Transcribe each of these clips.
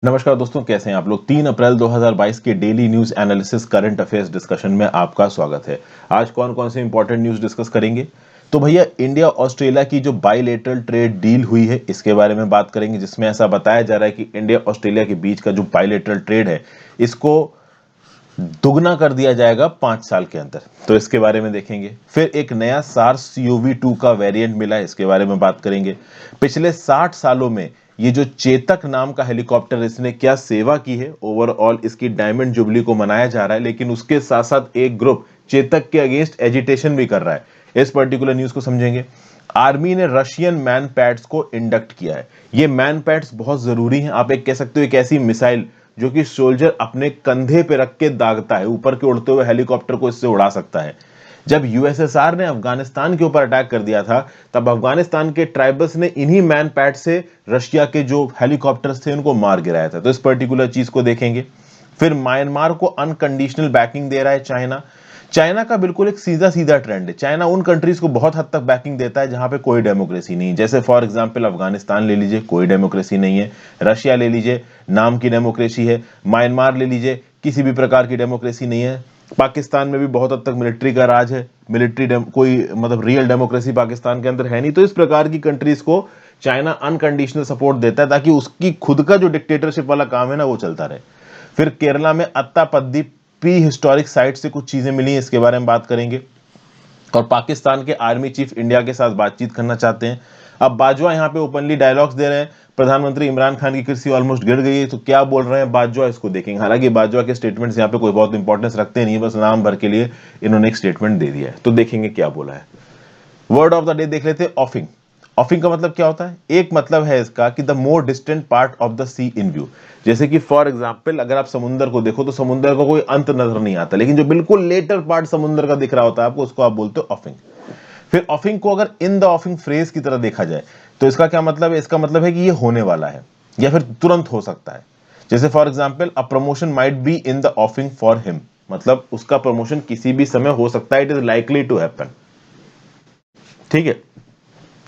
नमस्कार दोस्तों, कैसे हैं आप लोग। 3 अप्रैल 2022 के daily news analysis current affairs discussion में आपका स्वागत है। आज कौन कौन से इंपॉर्टेंट न्यूज डिस्कस करेंगे, तो भैया इंडिया ऑस्ट्रेलिया की जो बायलैटरल ट्रेड डील हुई है इसके बारे में बात करेंगे, जिसमें ऐसा बताया जा रहा है कि इंडिया ऑस्ट्रेलिया के बीच का जो बायलैटरल ट्रेड है इसको दुगना कर दिया जाएगा 5 साल के अंदर, तो इसके बारे में देखेंगे। फिर एक नया सार्स CoV-2 का वेरिएंट मिला है, इसके बारे में बात करेंगे। पिछले 60 सालों में ये जो चेतक नाम का हेलीकॉप्टर, इसने क्या सेवा की है, ओवरऑल इसकी डायमंड जुबली को मनाया जा रहा है, लेकिन उसके साथ साथ एक ग्रुप चेतक के अगेंस्ट एजिटेशन भी कर रहा है। इस पर्टिकुलर न्यूज को समझेंगे। आर्मी ने रशियन मैन पैड्स को इंडक्ट किया है। ये मैन पैड्स बहुत जरूरी हैं। आप एक कह सकते हो एक ऐसी मिसाइल जो कि सोल्जर अपने कंधे पे रख के दागता है, ऊपर के उड़ते हुए हेलीकॉप्टर को इससे उड़ा सकता है। जब यूएसएसआर ने अफगानिस्तान के ऊपर अटैक कर दिया था, तब अफगानिस्तान के ट्राइबल्स ने इन्हीं मैन पैड से रशिया के जो हेलीकॉप्टर्स थे उनको मार गिराया था। तो इस पर्टिकुलर चीज को देखेंगे। फिर म्यांमार को अनकंडीशनल बैकिंग दे रहा है चाइना। चाइना का बिल्कुल एक सीधा सीधा ट्रेंड है। चाइना उन कंट्रीज को बहुत हद तक बैकिंग देता है जहां पे कोई डेमोक्रेसी नहीं है। जैसे फॉर एग्जांपल अफगानिस्तान ले लीजिए, कोई डेमोक्रेसी नहीं है। रशिया ले लीजिए, नाम की डेमोक्रेसी है। म्यांमार ले लीजिए, किसी भी प्रकार की डेमोक्रेसी नहीं है। पाकिस्तान में भी बहुत हद तक मिलिट्री का राज है। कोई मतलब रियल डेमोक्रेसी पाकिस्तान के अंदर है नहीं। तो इस प्रकार की कंट्रीज को चाइना अनकंडीशनल सपोर्ट देता है ताकि उसकी खुद का जो डिक्टेटरशिप वाला काम है ना, वो चलता रहे। फिर केरला में अत्तापद्दी प्री हिस्टोरिक साइट से कुछ चीजें मिली हैं, इसके बारे में बात करेंगे। और पाकिस्तान के आर्मी चीफ इंडिया के साथ बातचीत करना चाहते हैं। अब बाजवा यहां पे ओपनली डायलॉग्स दे रहे हैं। प्रधानमंत्री इमरान खान की कुर्सी ऑलमोस्ट गिर गई है, तो क्या बोल रहे हैं बाजवा, इसको देखेंगे। हालांकि बाजवा के स्टेटमेंट्स यहां पे कोई बहुत इंपॉर्टेंस रखते नहीं है, बस नाम भर के लिए इन्होंने एक स्टेटमेंट दे दिया है, तो देखेंगे क्या बोला है। वर्ड ऑफ द डे देख लेते हैं, ऑफिंग। ऑफिंग का मतलब क्या होता है? एक मतलब है इसका कि the more distant part of the sea in view. जैसे कि फॉर एग्जांपल अगर आप समुद्र को देखो तो समुद्र का कोई अंत नजर नहीं आता, लेकिन जो बिल्कुल लेटर पार्ट समुद्र का दिख रहा होता है आपको, उसको आप बोलते हो ऑफिंग। फिर ऑफिंग को अगर इन द ऑफिंग फ्रेज की तरह देखा जाए तो इसका क्या मतलब है? इसका मतलब है कि ये होने वाला है या फिर तुरंत हो सकता है। जैसे for example a promotion might be in the offing for him, मतलब उसका प्रमोशन किसी भी समय हो सकता है, it is likely to happen. ठीक है।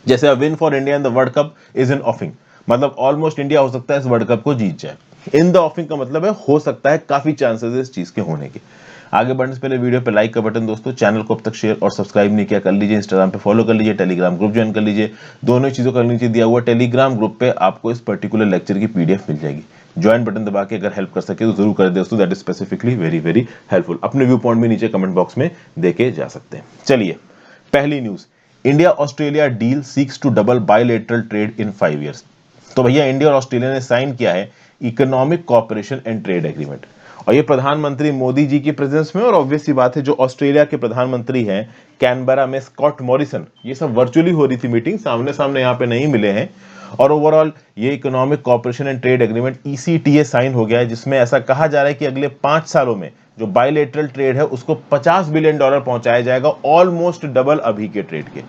जैसे a win for India in the world cup is in offing, मतलब ऑलमोस्ट इंडिया हो सकता है इस वर्ल्ड कप को जीत जाए। इन द ऑफिंग का मतलब है हो सकता है, काफी चांसेस है इस चीज के होने के। आगे बढ़ने से पहले वीडियो पे लाइक का बटन दोस्तों, चैनल को अब तक शेयर और सब्सक्राइब नहीं किया कर लीजिए, इंस्टाग्राम पे फॉलो कर लीजिए, टेलीग्राम ग्रुप ज्वाइन कर लीजिए। दोनों चीजों का नीचे दिया हुआ टेलीग्राम ग्रुप पे आपको इस पर्टिकुलर लेक्चर की PDF मिल जाएगी। ज्वाइन बटन दबा के अगर हेल्प कर सके तो जरूर कर दे दोस्तों, that is specifically very very helpful. अपने व्यू पॉइंट भी नीचे कमेंट बॉक्स में देके जा सकते हैं। चलिए पहली news, India Australia deal seeks to double bilateral trade in 5 years. तो भैया इंडिया और ऑस्ट्रेलिया ने साइन किया है economic cooperation and trade agreement, और ये प्रधानमंत्री मोदी जी की प्रेजेंस में। और ऑब्वियस सी बात है, जो ऑस्ट्रेलिया के प्रधानमंत्री हैं कैनबरा में स्कॉट मॉरिसन, ये सब वर्चुअली हो रही थी मीटिंग, सामने सामने यहाँ पे नहीं मिले हैं। और ओवरऑल ये economic cooperation and trade agreement ECTA sign हो गया है, जिसमें ऐसा कहा जा रहा है कि अगले 5 सालों में जो बायलैटरल ट्रेड है उसको $50 बिलियन पहुंचाया जाएगा, ऑलमोस्ट डबल अभी के ट्रेड के।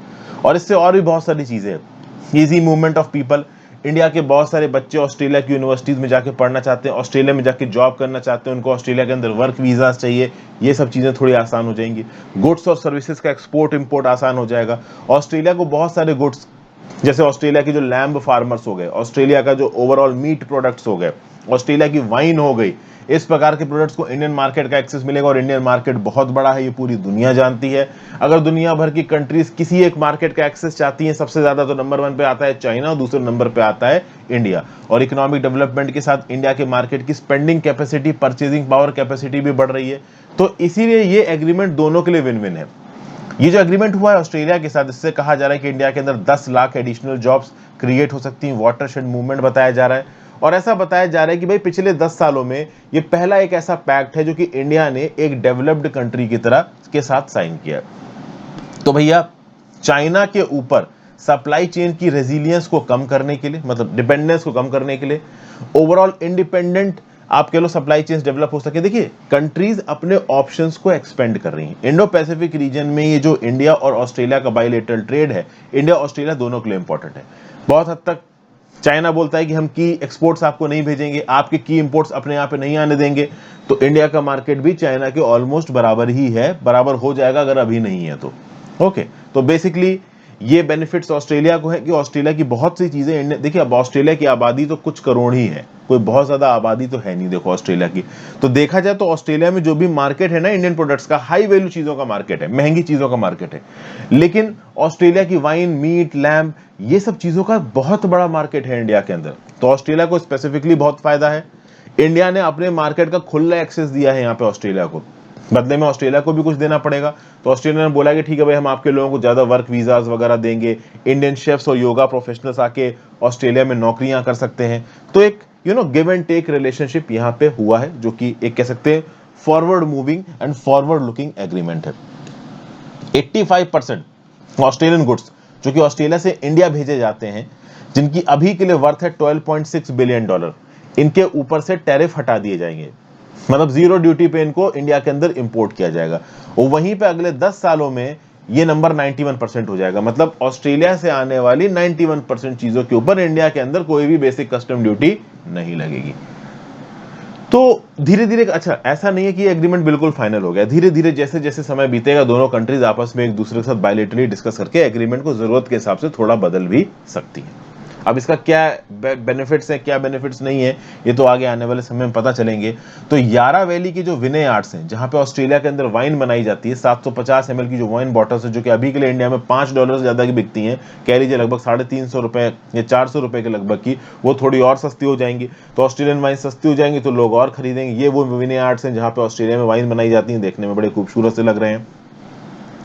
और इससे और भी बहुत सारी चीजें, easy movement of people. India के बहुत सारे बच्चे ऑस्ट्रेलिया की यूनिवर्सिटीज में जाके पढ़ना चाहते हैं, ऑस्ट्रेलिया में जाके जॉब करना चाहते हैं, उनको ऑस्ट्रेलिया के अंदर वर्क वीजा चाहिए, ये सब चीजें थोड़ी आसान हो जाएंगी। गुड्स और सर्विसेज का एक्सपोर्ट इंपोर्ट आसान हो जाएगा। ऑस्ट्रेलिया को बहुत सारे गुड्स, जैसे ऑस्ट्रेलिया के जो लैम्ब फार्मर्स हो गए, ऑस्ट्रेलिया का जो ओवरऑल मीट प्रोडक्ट्स हो गए, ऑस्ट्रेलिया की वाइन हो गई, इस प्रकार के प्रोडक्ट्स को इंडियन मार्केट का एक्सेस मिलेगा। और इंडियन मार्केट बहुत बड़ा है, ये पूरी दुनिया जानती है। अगर दुनिया भर की कंट्रीज किसी एक मार्केट का एक्सेस चाहती हैं, सबसे ज्यादा तो नंबर 1 पे आता है चाइना और दूसरे नंबर पे आता है इंडिया। और इकोनॉमिक डेवलपमेंट के साथ इंडिया के मार्केट की spending capacity, purchasing power capacity भी बढ़ रही है। तो इसीलिए ये एग्रीमेंट दोनों के लिए विन विन है। ये जो एग्रीमेंट हुआ है ऑस्ट्रेलिया के साथ, इससे कहा जा रहा है कि इंडिया के अंदर 10 लाख एडिशनल जॉब्स क्रिएट हो सकती हैं। वाटरशेड मूवमेंट बताया जा रहा है। और ऐसा बताया जा रहा है कि भाई पिछले 10 सालों में ये पहला एक ऐसा पैक्ट है जो कि इंडिया ने एक डेवलप्ड कंट्री की तरह के साथ साइन किया। तो भैया चाइना के ऊपर सप्लाई चेन की रेजिलियंस को कम करने के लिए, मतलब डिपेंडेंस को कम करने के लिए, ओवरऑल इंडिपेंडेंट आप कह लो सप्लाई चेन डेवलप हो सके। देखिए कंट्रीज अपने ऑप्शंस को एक्सपेंड कर रही हैं। इंडो पैसिफिक रीजन में ये जो इंडिया और ऑस्ट्रेलिया का बायलैटरल ट्रेड है, इंडिया ऑस्ट्रेलिया दोनों के लिए इंपॉर्टेंट है। बहुत हद तक चाइना बोलता है कि हम की एक्सपोर्ट्स आपको नहीं भेजेंगे, आपके की इंपोर्ट्स अपने यहाँ पे नहीं आने देंगे। तो इंडिया का मार्केट भी चाइना के ऑलमोस्ट बराबर ही है, बराबर हो जाएगा अगर अभी नहीं है तो। ओके, तो बेसिकली ये बेनिफिट्स ऑस्ट्रेलिया को है कि ऑस्ट्रेलिया की बहुत सी चीजें, देखिए अब ऑस्ट्रेलिया की आबादी तो कुछ करोड़ ही है, कोई बहुत ज्यादा आबादी तो है नहीं देखो ऑस्ट्रेलिया की। तो देखा जाए तो ऑस्ट्रेलिया में जो भी मार्केट है ना इंडियन प्रोडक्ट्स का, हाई वैल्यू चीजों का मार्केट है, महंगी चीजों का मार्केट है। लेकिन ऑस्ट्रेलिया की वाइन, मीट, लैम्ब, ये सब चीजों का बहुत बड़ा मार्केट है इंडिया के अंदर। तो ऑस्ट्रेलिया को स्पेसिफिकली बहुत फायदा है। इंडिया ने अपने मार्केट का खुला एक्सेस दिया है यहाँ पे ऑस्ट्रेलिया को, बदले में ऑस्ट्रेलिया को भी कुछ देना पड़ेगा। तो ऑस्ट्रेलिया ने बोला कि ठीक है भाई, हम आपके लोगों को ज्यादा वर्क वीजास वगैरह देंगे, इंडियन शेफ्स और योगा प्रोफेशनल्स आके ऑस्ट्रेलिया में नौकरियां कर सकते हैं। तो एक गिव एंड टेक रिलेशनशिप यहाँ पे हुआ है, जो कि एक कह सकते हैं forward moving and forward looking agreement है। 85% ऑस्ट्रेलियन गुड्स जो कि ऑस्ट्रेलिया से इंडिया भेजे जाते हैं, जिनकी अभी के लिए वर्थ है $12.6 बिलियन, इनके ऊपर से टैरिफ हटा दिए जाएंगे। मतलब जीरो ड्यूटी पे इनको इंडिया के अंदर इंपोर्ट किया जाएगा। और वहीं पे अगले 10 सालों में ये नंबर 91% हो जाएगा। मतलब ऑस्ट्रेलिया से आने वाली 91% चीजों के ऊपर इंडिया के अंदर कोई भी बेसिक कस्टम ड्यूटी नहीं लगेगी। तो धीरे धीरे, अच्छा ऐसा नहीं है कि ये एग्रीमेंट बिल्कुल फाइनल हो गया, धीरे धीरे जैसे जैसे समय बीतेगा दोनों कंट्रीज आपस में एक दूसरे के साथ बायलैटरली डिस्कस करके एग्रीमेंट को जरूरत के हिसाब से थोड़ा बदल भी सकती है। अब इसका क्या बेनिफिट्स है, क्या बेनिफिट्स नहीं है, ये तो आगे आने वाले समय में पता चलेंगे। तो यारा वैली की जो विनय आर्ट्स हैं, जहां पे ऑस्ट्रेलिया के अंदर वाइन बनाई जाती है, 750 ml की जो वाइन बॉटल्स है, जो कि अभी के लिए इंडिया में $5 से ज्यादा की बिकती हैं, कह लीजिए लगभग 350 रुपए या 400 रुपए के लगभग की, वो थोड़ी और सस्ती हो जाएंगी। तो ऑस्ट्रेलियन वाइन सस्ती हो जाएंगी तो लोग और खरीदेंगे। ये वो विनय आर्ट्स हैं जहां पे ऑस्ट्रेलिया में वाइन बनाई जाती है, देखने में बड़े खूबसूरत से लग रहे हैं।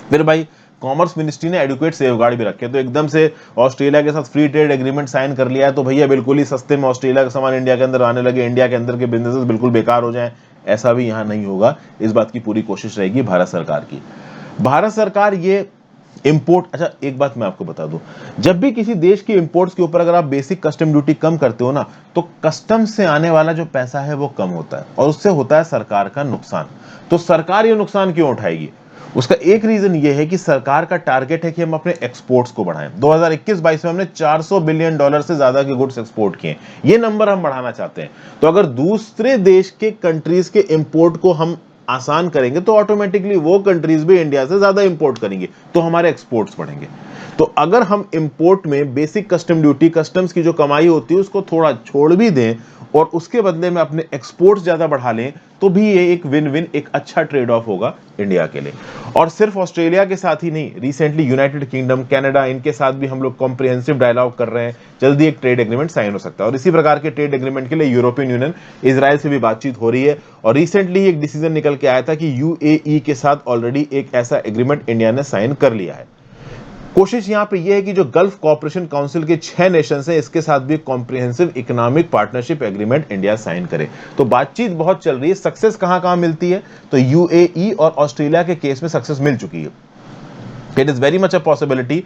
फिर भाई कॉमर्स मिनिस्ट्री ने एडुकेट सेफगार्ड भी रखे, तो एकदम से ऑस्ट्रेलिया के साथ फ्री ट्रेड एग्रीमेंट साइन कर लिया है, तो भैया बिल्कुल ही सस्ते में ऑस्ट्रेलिया का सामान इंडिया के अंदर आने लगे, इंडिया के अंदर के बिजनेसेस बिल्कुल बेकार हो जाएं, ऐसा भी यहां नहीं होगा। इस बात की पूरी कोशिश रहेगी भारत सरकार की। भारत सरकार ये इंपोर्ट, अच्छा एक बात मैं आपको बता दूं, जब भी किसी देश की इंपोर्ट्स के ऊपर अगर आप बेसिक कस्टम ड्यूटी कम करते हो ना, तो कस्टम से आने वाला जो पैसा है वो कम होता है और उससे होता है सरकार का नुकसान। तो सरकार ये नुकसान क्यों उठाएगी? उसका एक रीजन ये है कि सरकार का टारगेट है कि हम अपने एक्सपोर्ट्स को बढ़ाएं। 2021-22 में हमने $400 बिलियन से ज्यादा के गुड्स एक्सपोर्ट किए, ये नंबर हम बढ़ाना चाहते हैं। तो अगर दूसरे देश के कंट्रीज के इंपोर्ट को हम आसान करेंगे तो ऑटोमेटिकली वो कंट्रीज भी इंडिया से ज्यादा इंपोर्ट करेंगे, तो हमारे एक्सपोर्ट्स बढ़ेंगे। तो अगर हम इंपोर्ट में बेसिक कस्टम ड्यूटी, कस्टम्स की जो कमाई होती है उसको थोड़ा छोड़ भी दें और उसके बदले में अपने एक्सपोर्ट्स ज्यादा बढ़ा लें, तो भी ये एक विन विन, एक अच्छा ट्रेड ऑफ होगा इंडिया के लिए। और सिर्फ ऑस्ट्रेलिया के साथ ही नहीं, रिसेंटली यूनाइटेड किंगडम, कनाडा, इनके साथ भी हम लोग कॉम्प्रिहेंसिव डायलॉग कर रहे हैं। जल्दी एक ट्रेड एग्रीमेंट साइन हो सकता है और इसी प्रकार के ट्रेड एग्रीमेंट के लिए यूरोपियन यूनियन, इजराइल से भी बातचीत हो रही है। और रिसेंटली एक डिसीजन निकल के आया था कि यूएई के साथ ऑलरेडी एक ऐसा एग्रीमेंट इंडिया ने साइन कर लिया है। कोशिश यहां पे यह है कि जो गल्फ कोऑपरेशन काउंसिल के 6 नेशंस हैं, इसके साथ भी comprehensive economic partnership agreement India sign करे। तो बातचीत बहुत चल रही है। सक्सेस कहां मिलती है? तो यूएई और ऑस्ट्रेलिया के केस में सक्सेस मिल चुकी है। It is very much a possibility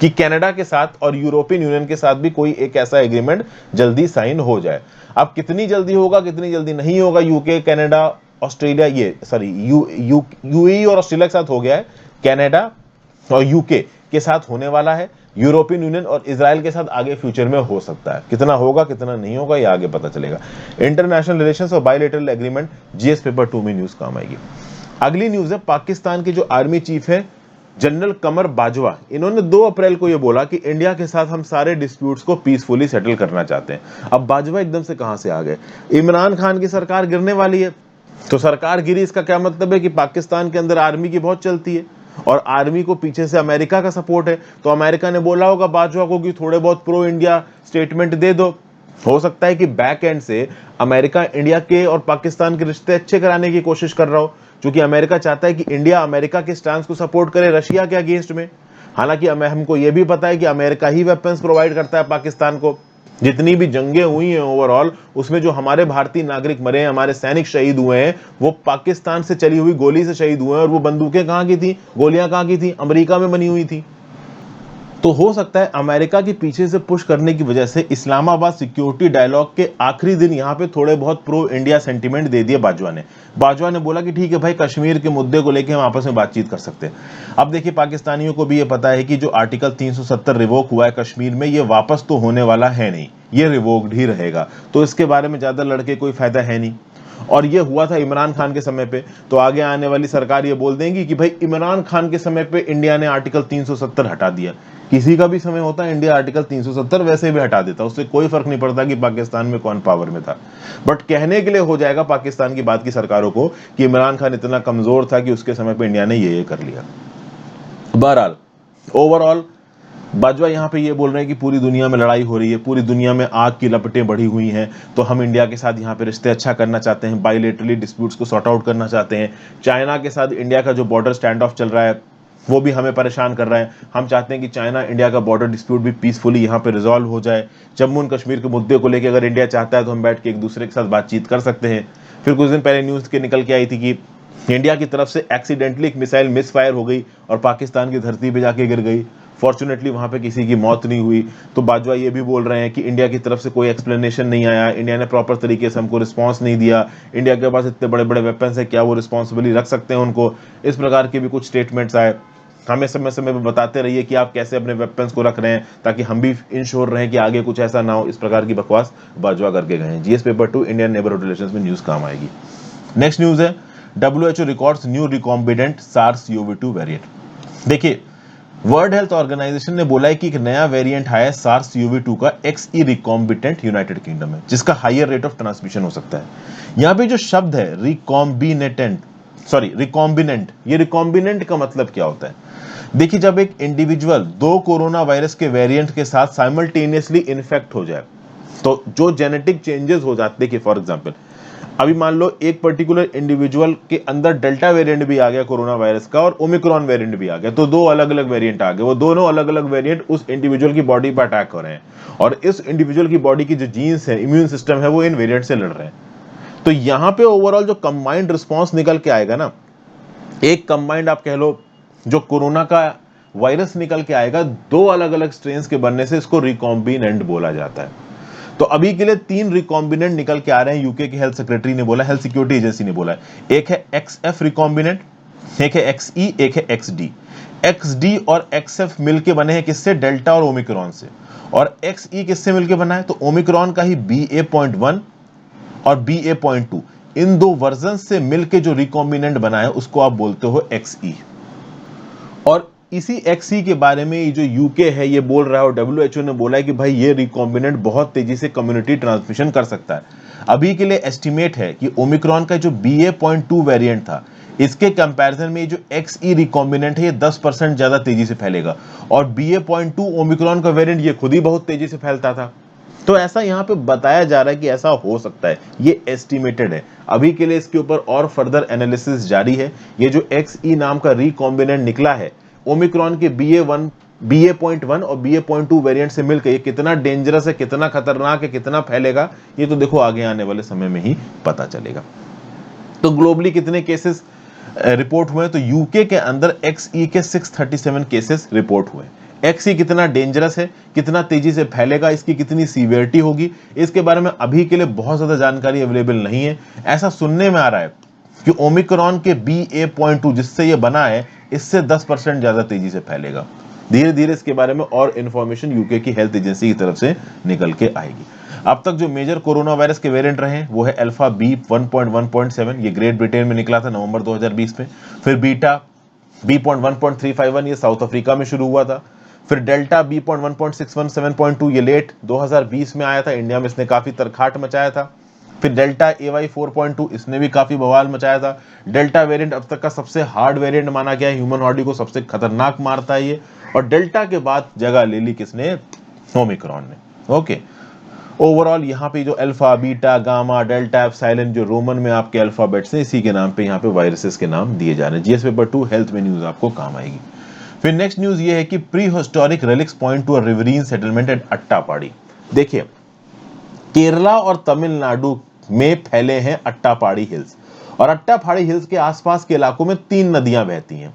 कि कनाडा के साथ और यूरोपियन यूनियन के साथ भी कोई एक ऐसा एग्रीमेंट जल्दी साइन हो जाए। अब कितनी जल्दी होगा, कितनी जल्दी नहीं होगा, यूके, कनाडा, ऑस्ट्रेलिया, यूएई और ऑस्ट्रेलिया के साथ हो गया है, कनाडा और यूके के साथ होने वाला है, यूरोपियन यूनियन और इजराइल के साथ आगे फ्यूचर में हो सकता है। कितना होगा कितना नहीं होगा ये आगे पता चलेगा। इंटरनेशनल रिलेशंस और बायलैटरल एग्रीमेंट जीएस पेपर 2 में न्यूज काम आएगी। अगली न्यूज है पाकिस्तान के जो आर्मी चीफ है जनरल कमर बाजवा, इन्होंने 2 अप्रैल को यह बोला कि इंडिया के साथ हम सारे डिस्प्यूट्स को पीसफुली सेटल करना चाहते हैं। अब बाजवा एकदम से कहां से आ गए? इमरान खान की सरकार गिरने वाली है, तो सरकार गिरी, इसका क्या मतलब है कि पाकिस्तान के अंदर आर्मी की बहुत चलती है और आर्मी को पीछे से अमेरिका का सपोर्ट है। तो अमेरिका ने बोला होगा बाजवा को कि थोड़े बहुत प्रो इंडिया स्टेटमेंट दे दो। हो सकता है कि बैक एंड से अमेरिका इंडिया के और पाकिस्तान के रिश्ते अच्छे कराने की कोशिश कर रहा हो, क्योंकि अमेरिका चाहता है कि इंडिया अमेरिका के स्टांस को सपोर्ट करे रशिया के अगेंस्ट में। हालांकि हमको यह भी पता है कि अमेरिका ही वेपन्स प्रोवाइड करता है पाकिस्तान को। जितनी भी जंगें हुई हैं ओवरऑल, उसमें जो हमारे भारतीय नागरिक मरे हैं, हमारे सैनिक शहीद हुए हैं, वो पाकिस्तान से चली हुई गोली से शहीद हुए हैं। और वो बंदूकें कहां की थी, गोलियां कहां की थी? अमेरिका में बनी हुई थी। तो हो सकता है अमेरिका के पीछे से पुश करने की वजह से इस्लामाबाद सिक्योरिटी डायलॉग के आखिरी दिन यहां पे थोड़े बहुत प्रो इंडिया सेंटीमेंट दे दिए बाजवा ने। बाजवा ने बोला कि ठीक है भाई, कश्मीर के मुद्दे को लेकर हम आपस में बातचीत कर सकते हैं। अब देखिए, पाकिस्तानियों को भी ये पता है कि जो आर्टिकल 370 रिवोक हुआ है कश्मीर में, ये वापस तो होने वाला है नहीं, ये रिवोक्ड ही रहेगा। तो इसके बारे में ज्यादा लड़के कोई फायदा है नहीं। और ये हुआ था इमरान खान के समय पे, तो आगे आने वाली सरकार ये बोल देंगी कि भाई इमरान खान के समय पे इंडिया ने आर्टिकल 370 हटा दिया। किसी का भी समय होता है, इंडिया आर्टिकल 370 वैसे भी हटा देता, उससे कोई फर्क नहीं पड़ता कि पाकिस्तान में कौन पावर में था। बट कहने के लिए हो जाएगा पाकिस्तान की बात की सरकारों को कि इमरान खान इतना कमजोर था कि उसके समय पे इंडिया ने ये कर लिया। बहरहाल ओवरऑल बाजवा यहाँ पे ये बोल रहे हैं कि पूरी दुनिया में लड़ाई हो रही है, पूरी दुनिया में आग की लपटें बढ़ी हुई हैं, तो हम इंडिया के साथ यहाँ पे रिश्ते अच्छा करना चाहते हैं, बायलैटरली डिस्प्यूट्स को सॉर्ट आउट करना चाहते हैं। चाइना के साथ इंडिया का जो बॉर्डर स्टैंड ऑफ चल रहा है वो भी हमें परेशान कर रहा है। हम चाहते हैं कि चाइना इंडिया का बॉर्डर डिस्प्यूट भी पीसफुली यहाँ पे रिजॉल्व हो जाए। जम्मू एंड कश्मीर के मुद्दे को लेकर अगर इंडिया चाहता है तो हम बैठ के एक दूसरे के साथ बातचीत कर सकते हैं। फिर कुछ दिन पहले न्यूज़ के निकल के आई थी कि इंडिया की तरफ से एक्सीडेंटली एक मिसाइल मिसफायर हो गई और पाकिस्तान की धरती पे जाके गिर गई। फॉर्चुनेटली वहां पे किसी की मौत नहीं हुई। तो बाजवा ये भी बोल रहे हैं कि इंडिया की तरफ से कोई एक्सप्लेनेशन नहीं आया, इंडिया ने प्रॉपर तरीके से हमको रिस्पांस नहीं दिया, इंडिया के पास इतने बड़े बड़े वेपन्स है, क्या वो रिस्पॉन्सिबिलिटी रख सकते हैं उनको। इस प्रकार के भी कुछ स्टेटमेंट्स आए। हमें समय समय पर बताते रहिए कि आप कैसे अपने वेपन्स को रख रहे हैं, ताकि हम भी इंश्योर रहें कि आगे कुछ ऐसा ना हो। इस प्रकार की बकवास बाजवा करके गए हैं। GS paper 2 Indian neighbourhood relations में न्यूज काम आएगी। नेक्स्ट न्यूज है WHO records new recombinant SARS-CoV-2 variant. देखिए, वर्ल्ड हेल्थ ऑर्गेनाइजेशन ने बोला है कि एक नया वेरिएंट आया है SARS-CoV-2 का XE रिकॉम्बिनेंट यूनाइटेड किंगडम में, जिसका हायर रेट ऑफ ट्रांसमिशन हो सकता है। यहाँ पे जो शब्द है रिकॉम्बिनेंट, ये रिकॉम्बिनेंट का मतलब क्या होता है? देखिए, जब एक इंडिविजुअल 2 कोरोना वायरस के वेरिएंट के साथ साइमल्टेनियसली इन्फेक्ट हो जाए, तो जो जेनेटिक चेंजेस हो जाते, देखिए फॉर एग्जांपल अभी मान लो एक पर्टिकुलर इंडिविजुअल के अंदर डेल्टा वेरिएंट भी आ गया कोरोना वायरस का और ओमिक्रॉन वेरिएंट भी आ गया, तो 2 अलग अलग वेरिएंट आ गए। वो दोनों अलग अलग वेरिएंट उस इंडिविजुअल की बॉडी पर अटैक कर रहे हैं और इस इंडिविजुअल की बॉडी की जो जीन्स है, इम्यून सिस्टम है, वो इन वेरिएंट से लड़ रहे हैं। तो यहां पे ओवरऑल जो कंबाइंड रिस्पॉन्स निकल के आएगा ना, एक कंबाइंड आप कह लो जो कोरोना का वायरस निकल के आएगा, 2 अलग अलग स्ट्रेन्स के बनने से इसको रिकॉम्बिनेंट बोला जाता है। तो अभी के लिए 3 रिकॉम्बिनेंट निकल के आ रहे हैं, यूके के हेल्थ सेक्रेटरी ने बोला, हेल्थ सिक्योरिटी एजेंसी ने बोला है। एक है XF रिकॉम्बिनेंट, एक है XE, एक है XD। XD और XF मिलके बने हैं किससे? डेल्टा और ओमिक्रॉन से। और XE किससे मिलके बना है? तो ओमिक्रॉन का ही BA.1 और BA.2, इन 2 वर्जन से मिलके जो रिकॉम्बिनेंट बना है उसको आप बोलते हो XE। और इसी XE के बारे में ये जो यूके है ये बोल रहा है, और WHO ने बोला है कि भाई ये रिकॉम्बिनेंट बहुत तेजी से कम्युनिटी ट्रांसमिशन कर सकता है। अभी के लिए एस्टिमेट है कि ओमिक्रॉन का जो BA.2 वेरिएंट था, इसके कंपैरिजन में ये जो XE रिकॉम्बिनेंट है ये 10% ज्यादा तेजी से फैलेगा, और BA.2 ओमिक्रॉन का वेरिएंट ये खुद ही बहुत तेजी से फैलता था। तो ऐसा यहाँ पे बताया जा रहा है कि ऐसा हो सकता है, ये एस्टिमेटेड है। अभी के लिए इसके ऊपर और फर्दर एनालिसिस जारी है। ये जो XE नाम का रिकॉम्बिनेंट निकला है ओमिक्रॉन के BA.1 और BA.2 वेरिएंट से मिलकर, ये कितना डेंजरस है, कितना खतरनाक है, कितना फैलेगा, ये तो देखो आगे आने वाले समय में ही पता चलेगा। तो ग्लोबली कितने केसेस रिपोर्ट हुए? तो यूके के अंदर XE के 637 केसेस रिपोर्ट हुए। XE कितना डेंजरस है, कितना तेजी से फैलेगा, इसकी कितनी सीवियरिटी होगी, इसके बारे में अभी के लिए बहुत ज्यादा जानकारी अवेलेबल नहीं है। ऐसा सुनने में आ रहा है कि ओमिक्रॉन के BA.2 जिससे ये बना है, इससे 10% ज्यादा तेजी से फैलेगा। धीरे धीरे इसके बारे में और इंफॉर्मेशन यूके की हेल्थ एजेंसी की तरफ से निकल के आएगी। अब तक जो मेजर कोरोना वायरस के वेरिएंट रहे हैं वो है अल्फा B.1.1.7, ये ग्रेट ब्रिटेन में निकला था नवंबर 2020 में। फिर बीटा B.1.351, ये साउथ अफ्रीका में शुरू हुआ था। फिर डेल्टा B.1.617.2, ये लेट 2020 में आया था, इंडिया में इसने काफी तरखाट मचाया था। फिर डेल्टा AY4.2, इसने भी काफी बवाल मचाया था। डेल्टा वेरिएंट अब तक का सबसे हार्ड वेरिएंट माना गया है, ह्यूमन बॉडी को सबसे खतरनाक मारता है ये। और डेल्टा के बाद जगह ले ली किसने? ओमिक्रॉन ने। ओके, ओवरऑल यहाँ पे जो alpha, beta, gamma, delta, epsilon, जो रोमन में आपके अल्फाबेट्स हैं, इसी के नाम पे यहाँ पे वायरसेस के नाम दिए जा रहे हैं। जीएस पेपर 2 हेल्थ में न्यूज आपको काम आएगी। फिर नेक्स्ट न्यूज ये है कि prehistoric relics point to a riverine settlement at Attappadi. देखिए, केरला और तमिलनाडु में फैले हैं अट्टापाडी हिल्स, और अट्टापाडी हिल्स के आसपास के इलाकों में 3 नदियां बहती हैं।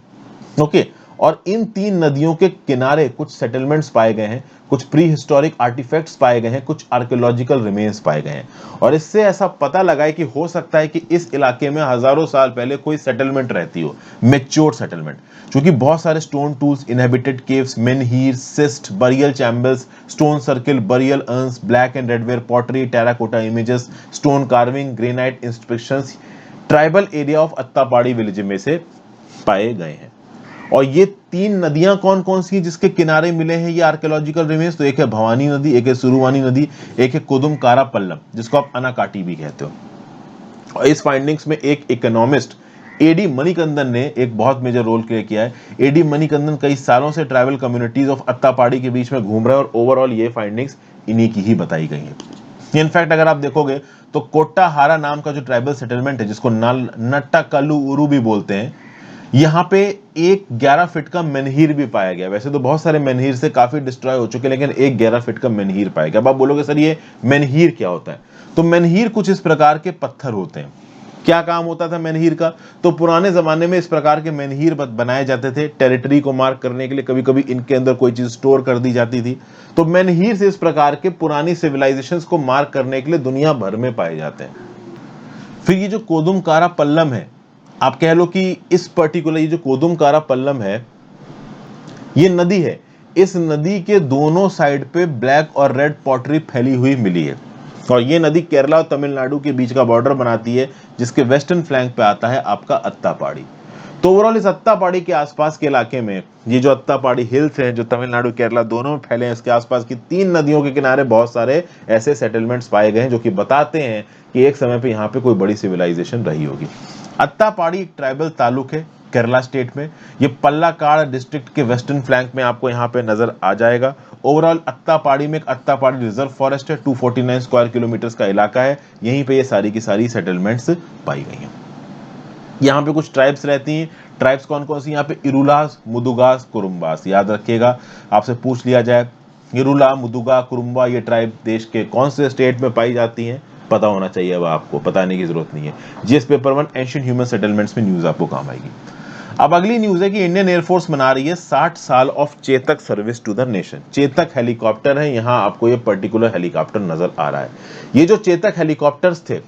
ओके, और इन 3 नदियों के किनारे कुछ सेटलमेंट्स पाए गए हैं, कुछ प्री हिस्टोरिक आर्टिफैक्ट्स पाए गए हैं, कुछ आर्कियोलॉजिकल रिमेन्स पाए गए हैं। और इससे ऐसा पता लगा है कि हो सकता है कि इस इलाके में हजारों साल पहले कोई सेटलमेंट रहती हो, मैच्योर सेटलमेंट, क्योंकि बहुत सारे stone tools, inhabited caves, menhir, cist, burial chambers, stone circle, burial urns, black and redware pottery, terracotta images, stone carving, granite inscriptions tribal area of Attappadi village में से पाए गए हैं। और ये 3 नदियां कौन कौन सी जिसके किनारे मिले हैं ये आर्कियोलॉजिकल रिमेन्स? तो एक है भवानी नदी, एक है सुरुवानी नदी, एक है कोदुमकारा पल्लम जिसको आप अनाकाटी भी कहते हो। और इस फाइंडिंग्स में एक इकोनॉमिस्ट एडी मणिकंदन ने एक बहुत मेजर रोल प्ले किया है। एडी मणिकंदन कई सालों से ट्राइबल कम्युनिटीज ऑफ अत्तापाड़ी के बीच में घूम रहे हैं और ओवरऑल ये फाइंडिंग्स इन्हीं की ही बताई गई हैं। इनफैक्ट अगर आप देखोगे तो कोट्टाहारा नाम का जो ट्राइबल सेटलमेंट है जिसको नट्टाकल्लूरू भी बोलते हैं, यहाँ पे एक 11 फीट का मेनहीर भी पाया गया। वैसे तो बहुत सारे मेनहीर से काफी डिस्ट्रॉय हो चुके लेकिन एक 11 फीट का मेनहीर पाया गया। अब आप बोलोगे सर ये मेनहीर क्या होता है? तो मेनहीर कुछ इस प्रकार के पत्थर होते हैं। क्या काम होता था मेनहीर का? तो पुराने जमाने में इस प्रकार के मेनहीर बनाए जाते थे टेरिटरी को मार्क करने के लिए। कभी कभी इनके अंदर कोई चीज स्टोर कर दी जाती थी। तो मेनहीर से इस प्रकार के पुरानी सिविलाइजेशंस को मार्क करने के लिए दुनिया भर में पाए जाते हैं। फिर ये जो कोदुमकारा पल्लम है, आप कह लो कि इस पर्टिकुलर ये जो कोदुमकारा पल्लम है ये नदी है, इस नदी के दोनों साइड पे ब्लैक और रेड पॉटरी फैली हुई मिली है। और ये नदी केरला और तमिलनाडु के बीच का बॉर्डर बनाती है जिसके वेस्टर्न फ्लैंक पे आता है आपका अत्तापाड़ी। तो ओवरऑल इस अत्तापाड़ी के आसपास के इलाके में ये जो अत्तापाड़ी हिल्स हैं जो तमिलनाडु केरला दोनों में फैले हैं, इसके आसपास की 3 नदियों के किनारे बहुत सारे ऐसे सेटलमेंट्स पाए गए हैं जो कि बताते हैं कि एक समय पे यहाँ पे कोई बड़ी सिविलाइजेशन रही होगी। अत्तापाड़ी एक ट्राइबल तालुक है केरला स्टेट में। ये पल्लाकाड़ डिस्ट्रिक्ट के वेस्टर्न फ्लैंक में आपको यहाँ पे नजर आ जाएगा। ओवरऑल अत्तापाड़ी में एक अत्तापाड़ी रिजर्व फॉरेस्ट है, 249 स्क्वायर किलोमीटर का इलाका है। यहीं पे ये सारी की सारी सेटलमेंट्स पाई गई हैं। यहाँ पे कुछ ट्राइब्स रहती हैं। ट्राइब्स कौन कौन सी? यहाँ पे इरुलास, मुदुगास, कुरुम्बास। याद रखिएगा, आपसे पूछ लिया जाए इरुला, मुदुगा, कुरुम्बा ये ट्राइब देश के कौन से स्टेट में पाई जाती हैं, पता होना चाहिए। अब आपको बताने की जरूरत नहीं है। GS paper 1 ancient human settlements में न्यूज आपको काम आएगी। अब अगली न्यूज है कि इंडियन एयरफोर्स मना रही है 60 साल of Chetak service to the nation. Chetak helicopter है, यहां आपको ये पर्टिकुलर हेलीकॉप्टर नजर आ रहा है। ये जो चेतक हेलीकॉप्टर्स थे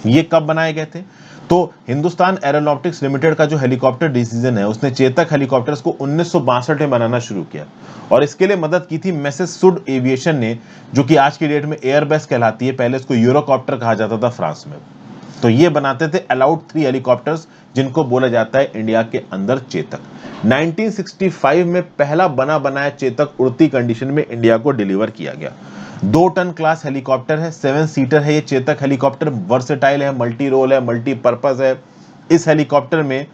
ये कब बनाए गए थे? तो हिंदुस्तान एरोनॉटिक्स लिमिटेड का जो हेलीकॉप्टर डिवीजन है उसने चेतक हेलीकॉप्टर्स को 1962 में बनाना शुरू किया और इसके लिए मदद की थी मैसेज सुड एविएशन ने, जो कि आज की डेट में एयरबस कहलाती है। पहले इसको यूरोकॉप्टर कहा जाता था फ्रांस में। तो ये बनाते थे अलाउड 3 हेलीकॉप्टर्स जिनको बोला जाता है इंडिया के अंदर चेतक। 1965 में पहला बना बनाया चेतक उड़ती कंडीशन में इंडिया को डिलीवर किया गया। 2 टन क्लास हेलीकॉप्टर है, 7 सीटर है ये चेतक हेलीकॉप्टर। वर्सेटाइल है, मल्टी रोल है, मल्टीपर्पज है। इस हेलीकॉप्टर में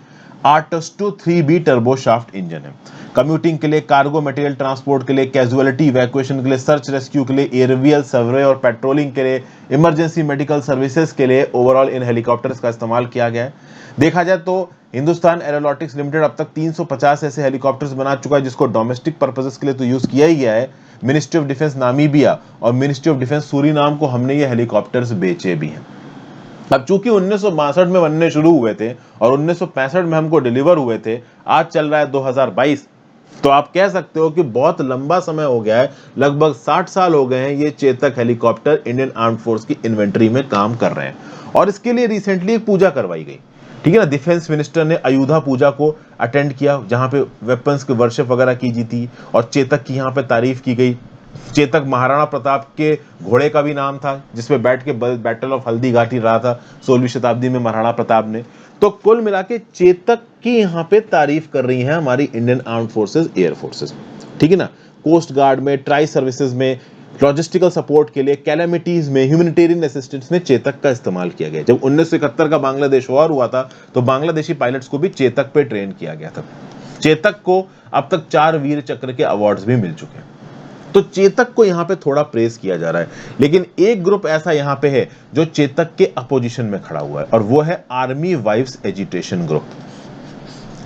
R-3B टर्बो शाफ्ट इंजन है। कम्यूटिंग के लिए, कार्गो मटेरियल ट्रांसपोर्ट के लिए, कैजुअलिटी इवैक्यूएशन के लिए, सर्च रेस्क्यू के लिए, एयरवियल सर्वे और पेट्रोलिंग के लिए, इमरजेंसी मेडिकल सर्विसेज के लिए ओवरऑल इन हेलीकॉप्टर्स का इस्तेमाल किया गया है। देखा जाए तो हिंदुस्तान एरोनॉटिक्स लिमिटेड अब तक 350 ऐसे हेलीकॉप्टर्स बना चुका है जिसको डोमेस्टिक पर्पसेस के लिए तो यूज किया ही गया है। मिनिस्ट्री ऑफ डिफेंस नामीबिया और मिनिस्ट्री ऑफ डिफेंस सूरीनाम को हमने ये हेलीकॉप्टर्स बेचे भी हैं। अब चूंकि 1962 में बनने शुरू हुए थे और 1965 में हमको डिलीवर हुए थे, आज चल रहा है 2022, तो आप कह सकते हो कि बहुत लंबा समय हो गया है। लगभग 60 साल हो गए हैं ये Chetak helicopter Indian armed force की इन्वेंट्री में काम कर रहे हैं। और इसके लिए रिसेंटली एक पूजा करवाई गई, ठीक है ना। डिफेंस मिनिस्टर ने आयुधा पूजा को अटेंड किया जहां पे वेपन्स के वर्शिप वगैरह की जी थी और चेतक की यहाँ पे तारीफ की गई। चेतक महाराणा प्रताप के घोड़े का भी नाम था जिसपे बैठ के बैटल ऑफ हल्दी घाटी रहा था 16वीं शताब्दी में महाराणा प्रताप ने। तो कुल मिला के चेतक की यहाँ पे तारीफ कर रही है हमारी Indian armed forces, air forces, ठीक है ना। कोस्ट गार्ड में, ट्राई सर्विसेज में, लॉजिस्टिकल सपोर्ट के लिए, कैलेमिटीज में, ह्यूमैनिटेरियन असिस्टेंस में चेतक का इस्तेमाल किया गया। जब 1971 का बांग्लादेश वॉर हुआ था तो बांग्लादेशी पायलट्स को भी चेतक पे ट्रेन किया गया था। चेतक को अब तक 4 वीर चक्र के अवार्ड्स भी मिल चुके हैं। तो चेतक को यहां पे थोड़ा प्रेस किया जा रहा है, लेकिन एक ग्रुप ऐसा यहां पे है जो चेतक के अपोजिशन में खड़ा हुआ है और वो है army wives agitation group.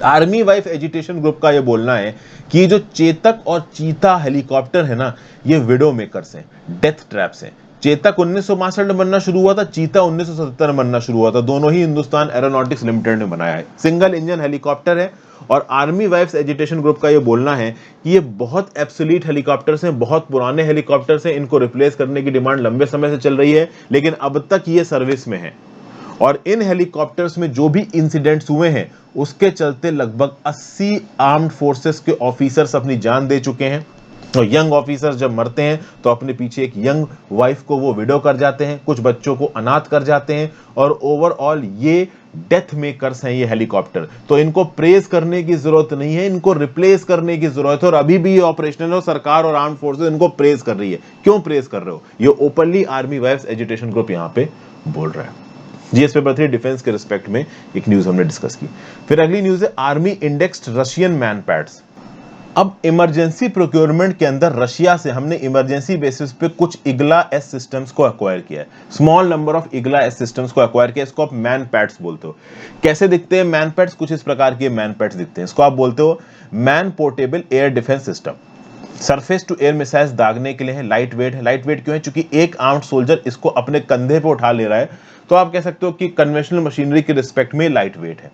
Army wife agitation group का ये बोलना है कि जो चेतक और चीता हेलीकॉप्टर है ना, ये विडो मेकर्स हैं, डेथ ट्रैप्स हैं। चेतक 1962 में बनना शुरू हुआ था, चीता 1977 में बनना शुरू हुआ था। दोनों ही हिंदुस्तान एरोनॉटिक्स लिमिटेड ने बनाया है। सिंगल इंजन हेलीकॉप्टर है और आर्मी वाइफ्स एजिटेशन ग्रुप का ये बोलना है कि ये बहुत एब्सोल्यूट हेलीकॉप्टर्स हैं, बहुत पुराने हेलीकॉप्टर्स हैं। इनको रिप्लेस करने की डिमांड लंबे समय से चल रही है, लेकिन अब तक ये सर्विस में है। और इन हेलीकॉप्टर्स में जो भी इंसिडेंट्स हुए हैं उसके चलते लगभग 80 आर्म्ड फोर्सेस के ऑफिसर्स अपनी जान दे चुके हैं। तो यंग ऑफिसर्स जब मरते हैं तो अपने पीछे एक यंग वाइफ को वो विडो कर जाते हैं, कुछ बच्चों को अनाथ कर जाते हैं, और ओवरऑल ये डेथ मेकर्स हैं ये हेलीकॉप्टर। तो इनको प्रेज करने की जरूरत नहीं है, इनको रिप्लेस करने की जरूरत है, और अभी भी ये ऑपरेशनल हो, सरकार और आर्म फोर्सेस इनको प्रेज कर रही है। क्यों प्रेज कर रहे हो? ये openly army wives agitation group यहां पे बोल रहा है। जीएस पेपर 3 डिफेंस के रिस्पेक्ट में एक न्यूज हमने डिस्कस की। फिर अगली न्यूज है army indexed Russian man pads. अब इमरजेंसी प्रोक्योरमेंट के अंदर रशिया से हमने इमरजेंसी बेसिस पे कुछ इग्ला एस सिस्टम्स को एक्वायर किया है, small number of Igla S systems को एक्वायर किया। इसको आप मैन पैड्स बोलते हो। कैसे दिखते हैं मैन पैड्स? कुछ इस प्रकार के मैन पैड्स दिखते हैं। इसको आप बोलते हो man portable air defence system. Surface to air missiles दागने के लिए है, लाइट वेट है। लाइट वेट क्यों है? क्योंकि एक आर्म्ड सोल्जर इसको अपने कंधे पे उठा ले रहा है, तो आप कह सकते हो कि कन्वेंशनल मशीनरी के रिस्पेक्ट में लाइट वेट है।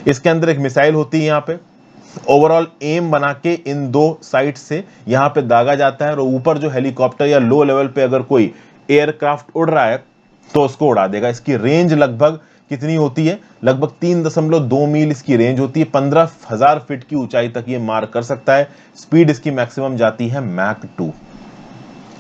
इसके अंदर एक मिसाइल होती है, यहाँ पे ओवरऑल एम बना के इन दो साइड से यहां पे दागा जाता है, और ऊपर जो हेलीकॉप्टर या लो लेवल पे अगर कोई एयरक्राफ्ट उड़ रहा है तो उसको उड़ा देगा। इसकी रेंज लगभग कितनी होती है? लगभग 3.2 मील इसकी रेंज होती है। 15,000 फीट की ऊंचाई तक ये मार कर सकता है। स्पीड इसकी मैक्सिमम जाती है मैक 2।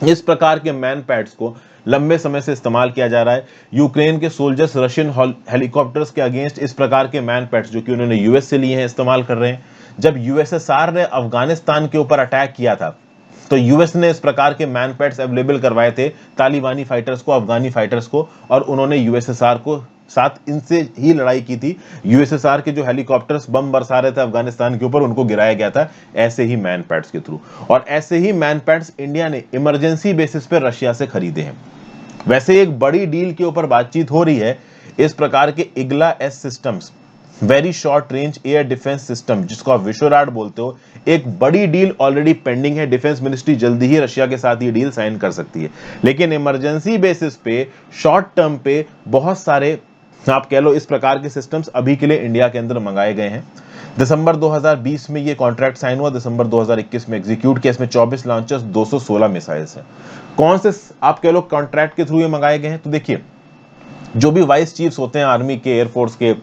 इस प्रकार के मैन पैड्स को लंबे समय से इस्तेमाल किया जा रहा है। यूक्रेन के सोल्जर्स रशियन हेलीकॉप्टर्स के अगेंस्ट इस प्रकार के मैन पैड्स जो कि उन्होंने यूएस से लिए हैं इस्तेमाल कर रहे हैं। जब यूएसएसआर ने अफगानिस्तान के ऊपर अटैक किया था तो यूएस ने इस प्रकार के मैन पैड्स अवेलेबल करवाए थे तालिबानी फाइटर्स को, अफगानी फाइटर्स को, और उन्होंने यूएसएसआर को साथ इनसे ही लड़ाई की थी। यूएसएसआर के जो हेलीकॉप्टर्स बम बरसा रहे थे अफगानिस्तान के ऊपर, उनको गिराया गया था ऐसे ही मैन पैड्स के थ्रू। और ऐसे ही मैन पैड्स इंडिया ने इमरजेंसी बेसिस पर रशिया से खरीदे हैं। वैसे एक बड़ी डील के ऊपर बातचीत हो रही है। इस प्रकार के Igla S systems, very short range air defence system, जिसको आप विश्वराड बोलते हो, एक बड़ी डील ऑलरेडी पेंडिंग है। डिफेंस मिनिस्ट्री जल्दी ही रशिया के साथ ये डील साइन कर सकती है। लेकिन इमरजेंसी बेसिस पे, शॉर्ट टर्म पे बहुत सारे आप कह लो इस प्रकार के सिस्टम्स अभी के लिए इंडिया के अंदर मंगाए गए हैं। दिसंबर 2020 में ये कॉन्ट्रैक्ट साइन हुआ, दिसंबर 2021 में एग्जीक्यूट किया। इसमें 24 लॉन्चर्स, 216 मिसाइल्स हैं। कौन से आप कह लो कॉन्ट्रैक्ट के थ्रू ये मंगाए गए हैं? तो देखिए, जो भी वाइस चीफ्स होते हैं आर्मी के, एयरफोर्स के,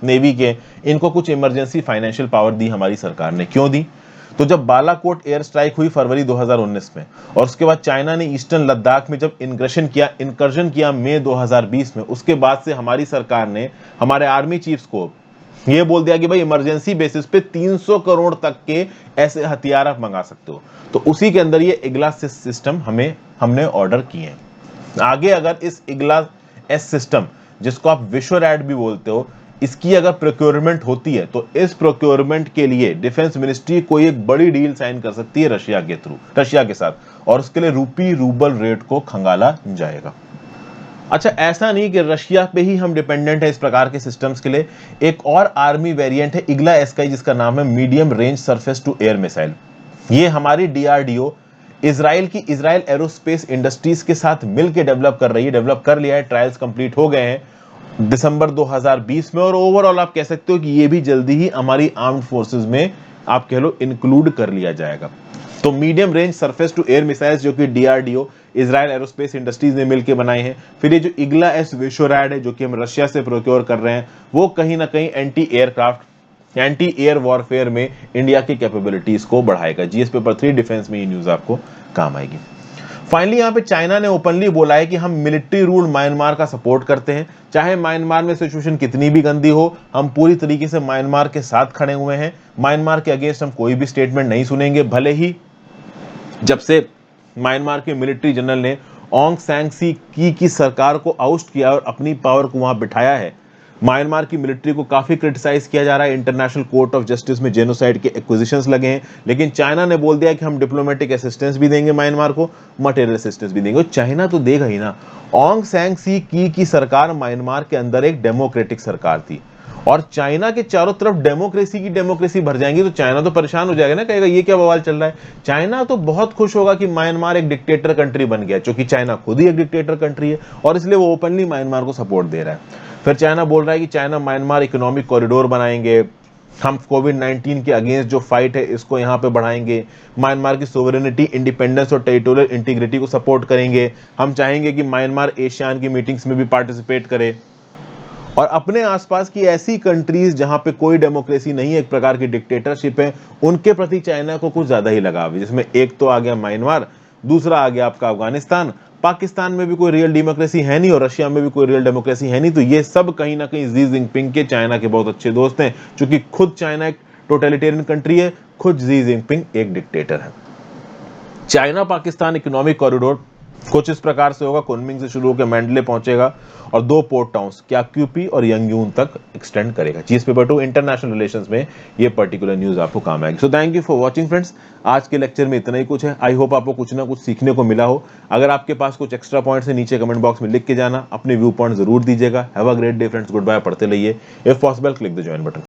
नेवी के, इनको कुछ इमरजेंसी फाइनेंशियल पावर दी हमारी सरकार ने। क्यों दी? तो जब बालाकोट एयर स्ट्राइक हुई फरवरी 2019 में, और उसके बाद चाइना ने ईस्टर्न लद्दाख में जब इनकर्जन किया मई 2020 में, उसके बाद से हमारी सरकार ने हमारे आर्मी चीफ्स को ये बोल दिया कि भाई इमरजेंसी बेसिस पे 300 करोड़ तक के ऐसे हथियार आप मंगा सकते हो। तो उसी के अंदर ये इग्ला सिस्टम हमने ऑर्डर किए हैं। आगे अगर इस इग्ला एस सिस्टम, जिसको आप विश्वरैड भी बोलते हो, इसकी अगर प्रोक्योरमेंट होती है तो इस प्रोक्योरमेंट के लिए डिफेंस मिनिस्ट्री कोई एक बड़ी डील साइन कर सकती है रशिया के साथ, और उसके लिए रूपी रूबल रेट को खंगाला जाएगा। अच्छा, ऐसा नहीं कि रशिया पे ही हम डिपेंडेंट है इस प्रकार के सिस्टम्स के लिए। एक और आर्मी वेरिएंट है इग्ला एस का, जिसका नाम है medium range surface to air missile. ये हमारी डीआरडीओ इजराइल एरोस्पेस इंडस्ट्रीज के साथ मिलकर डेवलप कर रही है। डेवलप कर लिया है, ट्रायल्स कंप्लीट हो गए हैं दिसंबर 2020 में, और ओवरऑल आप कह सकते हो कि ये भी जल्दी ही हमारी आर्म्ड फोर्सेस में आप कह लो इंक्लूड कर लिया जाएगा। तो medium range surface to air missiles जो कि डीआरडीओ इजराइल एरोस्पेस इंडस्ट्रीज ने मिलकर बनाए हैं। फिर ये जो इग्ला एस विश्वरैड है जो कि हम रशिया से प्रोक्योर कर रहे हैं, वो कहीं ना कहीं एंटी एयर वॉरफेयर में इंडिया की कैपेबिलिटीज को बढ़ाएगा। जीएस पेपर 3 डिफेंस में ये न्यूज आपको काम आएगी। फाइनली यहाँ पे चाइना ने ओपनली बोला है कि हम मिलिट्री रूल म्यांमार का सपोर्ट करते हैं। चाहे म्यांमार में सिचुएशन कितनी भी गंदी हो, हम पूरी तरीके से म्यांमार के साथ खड़े हुए हैं। म्यांमार के अगेंस्ट हम कोई भी स्टेटमेंट नहीं सुनेंगे। भले ही जब से म्यांमार के मिलिट्री जनरल ने ऑंग सैंग सी की सरकार को आउस्ट किया और अपनी पावर को वहां बिठाया है, म्यांमार की मिलिट्री को काफी क्रिटिसाइज किया जा रहा है। इंटरनेशनल कोर्ट ऑफ जस्टिस में जेनोसाइड के एक्विजिशंस लगे हैं, लेकिन चाइना ने बोल दिया कि हम डिप्लोमेटिक असिस्टेंस भी देंगे म्यांमार को, मटेरियल असिस्टेंस भी देंगे। चाइना तो देगा ही ना। ऑंग सैंग सी की सरकार म्यांमार के अंदर एक डेमोक्रेटिक सरकार थी, और चाइना के चारों तरफ डेमोक्रेसी भर जाएंगी तो चाइना तो परेशान हो जाएगा ना, कहेगा ये क्या बवाल चल रहा है। चाइना तो बहुत खुश होगा कि म्यांमार एक डिक्टेटर कंट्री बन गया, क्योंकि चाइना खुद ही एक डिक्टेटर कंट्री है, और इसलिए वो ओपनली म्यांमार को सपोर्ट दे रहा है। फिर चाइना बोल रहा है कि चाइना म्यांमार इकोनॉमिक कॉरिडोर बनाएंगे, हम कोविड-19 के अगेंस्ट जो फाइट है इसको यहाँ पे बढ़ाएंगे, म्यांमार की सोवरेनिटी, इंडिपेंडेंस और टेरिटोरियल इंटीग्रिटी को सपोर्ट करेंगे। हम चाहेंगे कि म्यांमार एशियान की मीटिंग्स में भी पार्टिसिपेट करे। और अपने आसपास की ऐसी कंट्रीज जहां पे कोई डेमोक्रेसी नहीं है, एक प्रकार की डिक्टेटरशिप है, उनके प्रति चाइना को कुछ ज्यादा ही लगाव है, जिसमें एक तो आ गया म्यांमार, दूसरा आ गया आपका अफगानिस्तान, पाकिस्तान में भी कोई रियल डेमोक्रेसी है नहीं और रशिया में भी कोई रियल डेमोक्रेसी है नहीं। तो ये सब कहीं ना कहीं शी जिनपिंग के चाइना के बहुत अच्छे दोस्त हैं, क्योंकि खुद चाइना एक टोटलिटेरियन कंट्री है, खुद शी जिनपिंग एक डिक्टेटर है। चाइना पाकिस्तान इकोनॉमिक कॉरिडोर कुछ इस प्रकार से होगा, कुनमिंग से शुरू होकर मैंडले पहुंचेगा और 2 पोर्ट टाउन्स क्या क्यूपी और यंगयून तक एक्सटेंड करेगा। चीज पेपर 2 इंटरनेशनल रिलेशंस में ये पर्टिकुलर न्यूज आपको काम आएगी। So thank you for watching friends. आज के लेक्चर में इतना ही कुछ है। आई होप आपको कुछ ना कुछ सीखने को मिला हो। अगर आपके पास कुछ एक्स्ट्रा पॉइंट्स है नीचे कमेंट बॉक्स में लिख के जाना, अपने व्यू पॉइंट जरूर दीजिएगा। Have a great day friends, good bye, पढ़ते रहिए। If possible click the join button.